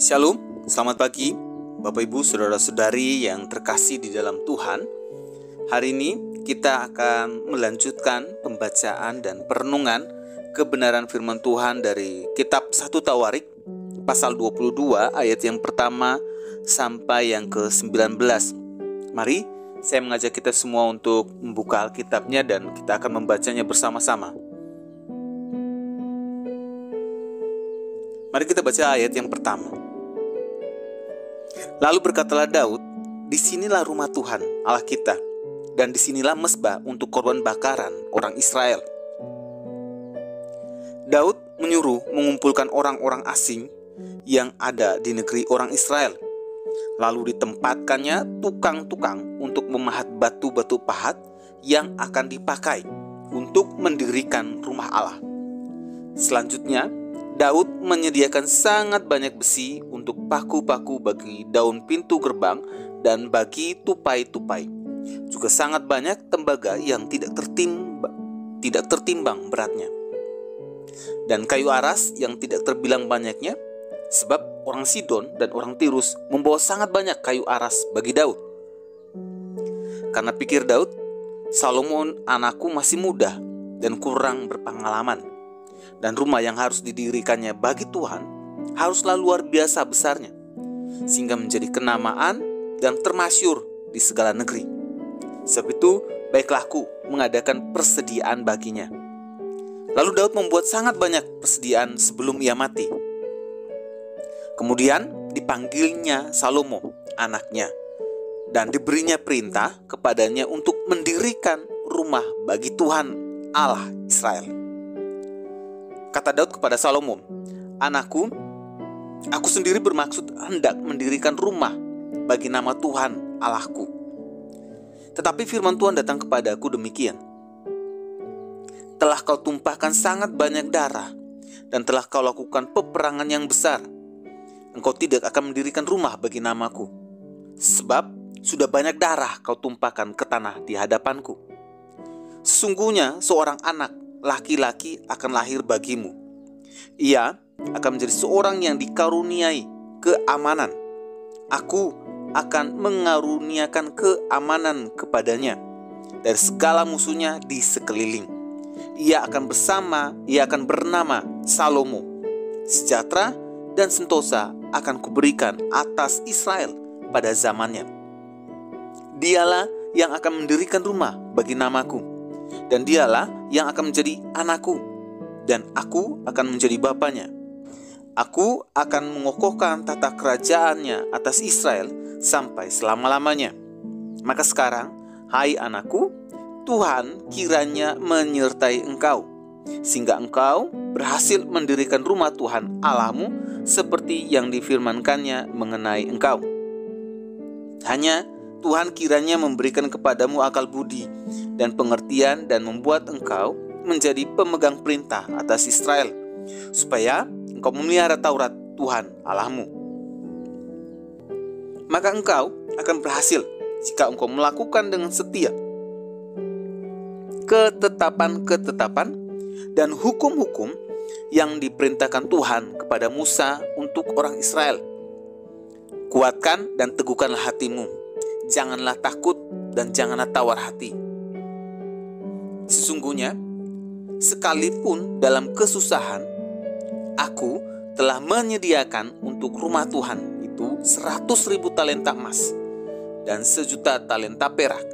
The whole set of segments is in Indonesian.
Shalom, selamat pagi Bapak Ibu Saudara-saudari yang terkasih di dalam Tuhan. Hari ini kita akan melanjutkan pembacaan dan perenungan kebenaran firman Tuhan dari kitab 1 Tawarik pasal 22 ayat yang pertama sampai yang ke-19. Mari saya mengajak kita semua untuk membuka Alkitabnya dan kita akan membacanya bersama-sama. Mari kita baca ayat yang pertama. Lalu berkatalah Daud, disinilah rumah Tuhan Allah kita, dan disinilah mezbah untuk korban bakaran orang Israel. Daud menyuruh mengumpulkan orang-orang asing yang ada di negeri orang Israel. Lalu ditempatkannya tukang-tukang untuk memahat batu-batu pahat yang akan dipakai untuk mendirikan rumah Allah. Selanjutnya, Daud menyediakan sangat banyak besi untuk paku-paku bagi daun pintu gerbang dan bagi tupai-tupai. Juga sangat banyak tembaga yang tidak tertimbang beratnya. Dan kayu aras yang tidak terbilang banyaknya, sebab orang Sidon dan orang Tirus membawa sangat banyak kayu aras bagi Daud. Karena pikir Daud, Salomo anakku masih muda dan kurang berpengalaman, dan rumah yang harus didirikannya bagi Tuhan haruslah luar biasa besarnya, sehingga menjadi kenamaan dan termasyur di segala negeri. Sebab itu baiklah aku mengadakan persediaan baginya. Lalu Daud membuat sangat banyak persediaan sebelum ia mati. Kemudian dipanggilnya Salomo anaknya, dan diberinya perintah kepadanya untuk mendirikan rumah bagi Tuhan Allah Israel. Kata Daud kepada Salomo, anakku, aku sendiri bermaksud hendak mendirikan rumah bagi nama Tuhan Allahku. Tetapi firman Tuhan datang kepadaku demikian. Telah kau tumpahkan sangat banyak darah, dan telah kau lakukan peperangan yang besar. Engkau tidak akan mendirikan rumah bagi namaku, sebab sudah banyak darah kau tumpahkan ke tanah di hadapanku. Sesungguhnya seorang anak laki-laki akan lahir bagimu. Ia akan menjadi seorang yang dikaruniai keamanan. Aku akan mengaruniakan keamanan kepadanya dari segala musuhnya di sekeliling. Ia akan bernama Salomo. Sejahtera dan sentosa akan kuberikan atas Israel pada zamannya. Dialah yang akan mendirikan rumah bagi namaku, dan dialah yang akan menjadi anakku, dan aku akan menjadi bapanya. Aku akan mengokohkan tata kerajaannya atas Israel sampai selama-lamanya. Maka sekarang, hai anakku, Tuhan kiranya menyertai engkau, sehingga engkau berhasil mendirikan rumah Tuhan Allahmu seperti yang difirmankannya mengenai engkau. Hanya Tuhan kiranya memberikan kepadamu akal budi dan pengertian dan membuat engkau menjadi pemegang perintah atas Israel, supaya engkau memelihara Taurat Tuhan Allahmu. Maka engkau akan berhasil jika engkau melakukan dengan setia ketetapan-ketetapan dan hukum-hukum yang diperintahkan Tuhan kepada Musa untuk orang Israel. Kuatkan dan teguhkanlah hatimu. Janganlah takut dan janganlah tawar hati. Sesungguhnya, sekalipun dalam kesusahan, aku telah menyediakan untuk rumah Tuhan itu 100.000 talenta emas dan 1.000.000 talenta perak,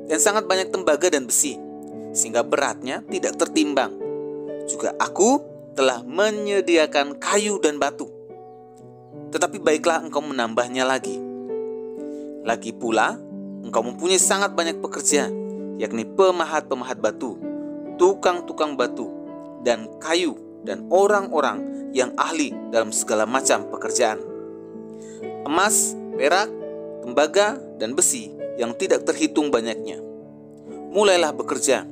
dan sangat banyak tembaga dan besi, sehingga beratnya tidak tertimbang. Juga aku telah menyediakan kayu dan batu, tetapi baiklah engkau menambahnya lagi. Lagi pula, engkau mempunyai sangat banyak pekerja, yakni pemahat-pemahat batu, tukang-tukang batu, dan kayu, dan orang-orang yang ahli dalam segala macam pekerjaan. Emas, perak, tembaga, dan besi yang tidak terhitung banyaknya. Mulailah bekerja,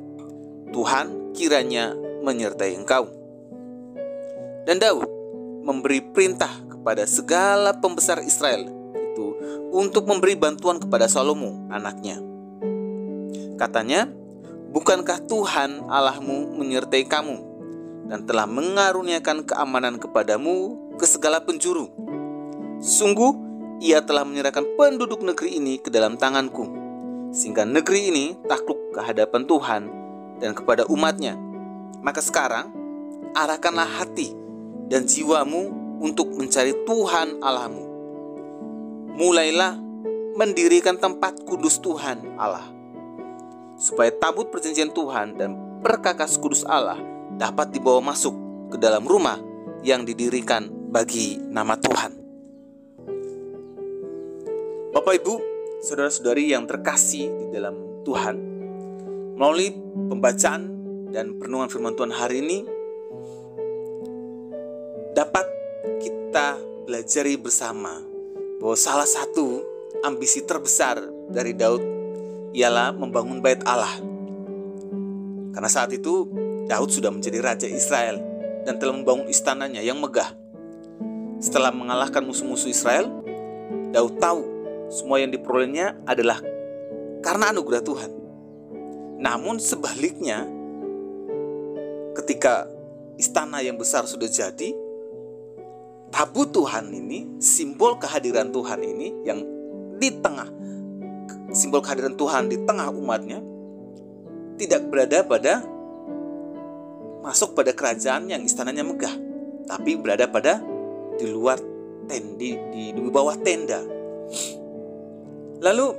Tuhan kiranya menyertai engkau. Dan Daud memberi perintah kepada segala pembesar Israel untuk memberi bantuan kepada Salomo anaknya. Katanya, bukankah Tuhan Allahmu menyertai kamu dan telah mengaruniakan keamanan kepadamu ke segala penjuru? Sungguh, ia telah menyerahkan penduduk negeri ini ke dalam tanganku, sehingga negeri ini takluk ke hadapan Tuhan dan kepada umatnya. Maka sekarang, arahkanlah hati dan jiwamu untuk mencari Tuhan Allahmu. Mulailah mendirikan tempat kudus Tuhan Allah, supaya tabut perjanjian Tuhan dan perkakas kudus Allah dapat dibawa masuk ke dalam rumah yang didirikan bagi nama Tuhan. Bapak, Ibu, saudara-saudari yang terkasih di dalam Tuhan, melalui pembacaan dan perenungan firman Tuhan hari ini dapat kita belajari bersama bahwa salah satu ambisi terbesar dari Daud ialah membangun bait Allah. Karena saat itu Daud sudah menjadi raja Israel dan telah membangun istananya yang megah. Setelah mengalahkan musuh-musuh Israel, Daud tahu semua yang diperolehnya adalah karena anugerah Tuhan. Namun sebaliknya, ketika istana yang besar sudah jadi, tabut Tuhan ini, simbol kehadiran Tuhan ini yang di tengah, simbol kehadiran Tuhan di tengah umatnya, tidak berada masuk pada kerajaan yang istananya megah, tapi berada di luar tenda, di bawah tenda. Lalu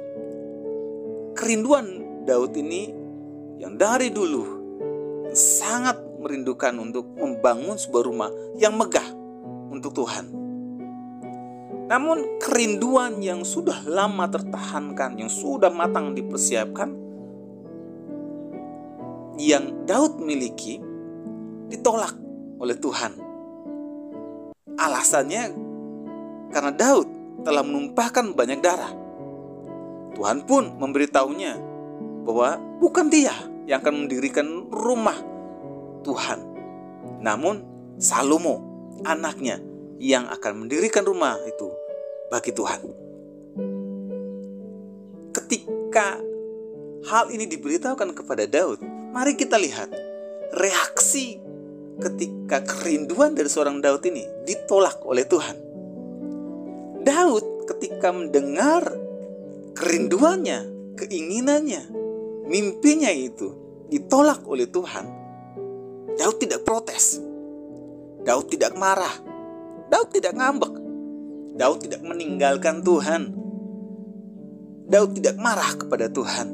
kerinduan Daud ini yang dari dulu sangat merindukan untuk membangun sebuah rumah yang megah untuk Tuhan. Namun kerinduan yang sudah lama tertahankan, yang sudah matang dipersiapkan, yang Daud miliki, ditolak oleh Tuhan. Alasannya karena Daud telah menumpahkan banyak darah. Tuhan pun memberitahunya bahwa bukan dia yang akan mendirikan rumah Tuhan, namun Salomo, anaknya, yang akan mendirikan rumah itu bagi Tuhan. Ketika hal ini diberitahukan kepada Daud, mari kita lihat reaksi ketika kerinduan dari seorang Daud ini ditolak oleh Tuhan. Daud ketika mendengar kerinduannya, keinginannya, mimpinya itu ditolak oleh Tuhan, Daud tidak protes, Daud tidak marah, Daud tidak ngambek, Daud tidak meninggalkan Tuhan, Daud tidak marah kepada Tuhan.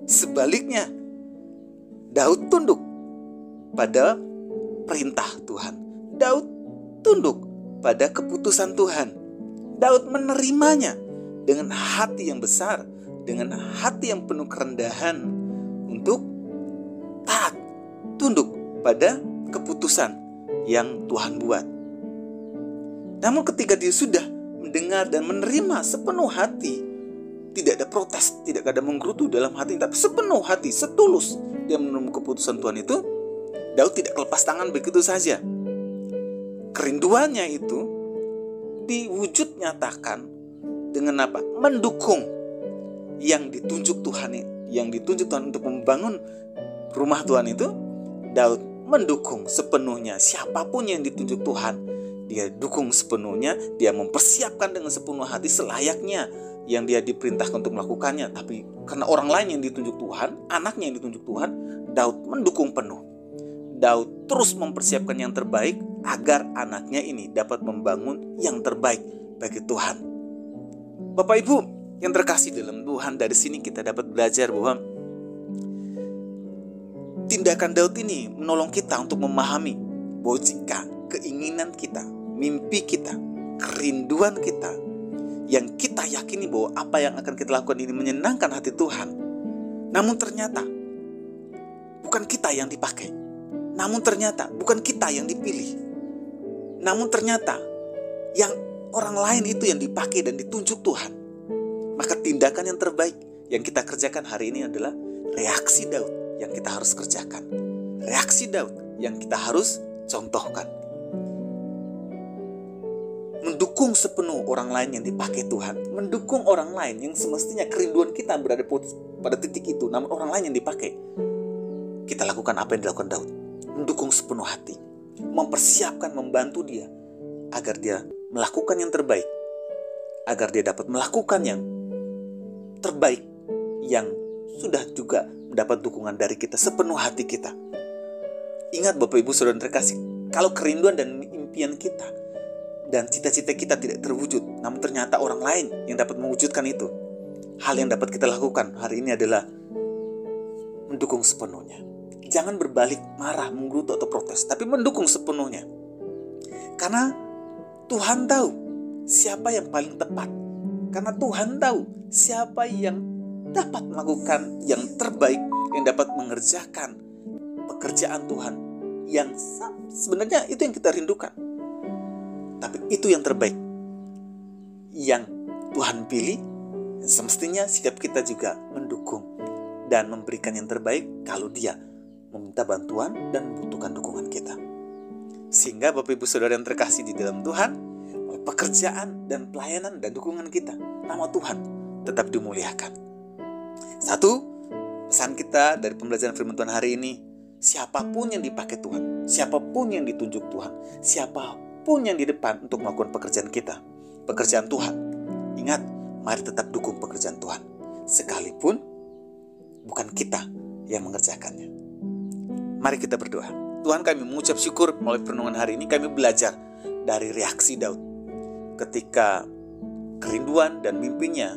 Sebaliknya, Daud tunduk pada perintah Tuhan. Daud tunduk pada keputusan Tuhan. Daud menerimanya dengan hati yang besar, dengan hati yang penuh kerendahan untuk taat, tunduk pada keputusan yang Tuhan buat. Namun ketika dia sudah mendengar dan menerima sepenuh hati, tidak ada protes, tidak ada menggerutu dalam hati, tapi sepenuh hati, setulus dia menerima keputusan Tuhan itu, Daud tidak lepas tangan begitu saja. Kerinduannya itu diwujud nyatakan dengan apa? Mendukung yang ditunjuk Tuhan, untuk membangun rumah Tuhan itu. Daud mendukung sepenuhnya siapapun yang ditunjuk Tuhan. Dia dukung sepenuhnya, dia mempersiapkan dengan sepenuh hati selayaknya yang dia diperintahkan untuk melakukannya. Tapi karena orang lain yang ditunjuk Tuhan, anaknya yang ditunjuk Tuhan, Daud mendukung penuh. Daud terus mempersiapkan yang terbaik agar anaknya ini dapat membangun yang terbaik bagi Tuhan. Bapak Ibu yang terkasih dalam Tuhan, dari sini kita dapat belajar bahwa tindakan Daud ini menolong kita untuk memahami bahwa jika keinginan kita, mimpi kita, kerinduan kita, yang kita yakini bahwa apa yang akan kita lakukan ini menyenangkan hati Tuhan, namun ternyata bukan kita yang dipakai, namun ternyata bukan kita yang dipilih, namun ternyata yang orang lain itu yang dipakai dan ditunjuk Tuhan, maka tindakan yang terbaik yang kita kerjakan hari ini adalah reaksi Daud yang kita harus kerjakan, reaksi Daud yang kita harus contohkan. Mendukung sepenuh orang lain yang dipakai Tuhan, mendukung orang lain yang semestinya kerinduan kita berada pada titik itu, namun orang lain yang dipakai. Kita lakukan apa yang dilakukan Daud, mendukung sepenuh hati, mempersiapkan, membantu dia agar dia melakukan yang terbaik agar dia dapat melakukan yang terbaik, yang sudah juga mendapat dukungan dari kita sepenuh hati kita. Ingat Bapak Ibu Saudara terkasih, kalau kerinduan dan impian kita dan cita-cita kita tidak terwujud, namun ternyata orang lain yang dapat mewujudkan itu, hal yang dapat kita lakukan hari ini adalah mendukung sepenuhnya. Jangan berbalik marah, menggerutu atau protes, tapi mendukung sepenuhnya. Karena Tuhan tahu siapa yang paling tepat. Karena Tuhan tahu siapa yang dapat melakukan yang terbaik, yang dapat mengerjakan pekerjaan Tuhan yang sebenarnya itu yang kita rindukan. Tapi itu yang terbaik yang Tuhan pilih. Semestinya sikap kita juga mendukung dan memberikan yang terbaik kalau dia meminta bantuan dan membutuhkan dukungan kita. Sehingga Bapak Ibu Saudara yang terkasih di dalam Tuhan, pekerjaan dan pelayanan dan dukungan kita, nama Tuhan tetap dimuliakan. Satu, pesan kita dari pembelajaran firman Tuhan hari ini, siapapun yang dipakai Tuhan, siapapun yang ditunjuk Tuhan, siapapun yang di depan untuk melakukan pekerjaan kita, pekerjaan Tuhan, ingat, mari tetap dukung pekerjaan Tuhan, sekalipun bukan kita yang mengerjakannya. Mari kita berdoa. Tuhan, kami mengucap syukur melalui perenungan hari ini. Kami belajar dari reaksi Daud ketika kerinduan dan mimpinya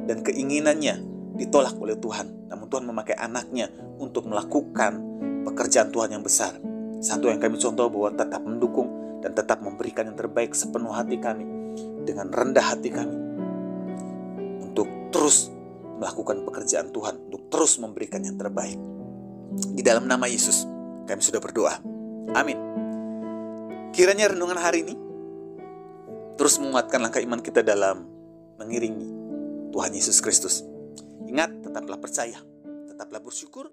dan keinginannya ditolak oleh Tuhan. Namun Tuhan memakai anaknya untuk melakukan pekerjaan Tuhan yang besar. Satu yang kami contoh bahwa tetap mendukung dan tetap memberikan yang terbaik sepenuh hati kami, dengan rendah hati kami, untuk terus melakukan pekerjaan Tuhan, untuk terus memberikan yang terbaik. Di dalam nama Yesus kami sudah berdoa. Amin. Kiranya renungan hari ini terus menguatkan langkah iman kita dalam mengiringi Tuhan Yesus Kristus. Ingat, tetaplah percaya, tetaplah bersyukur.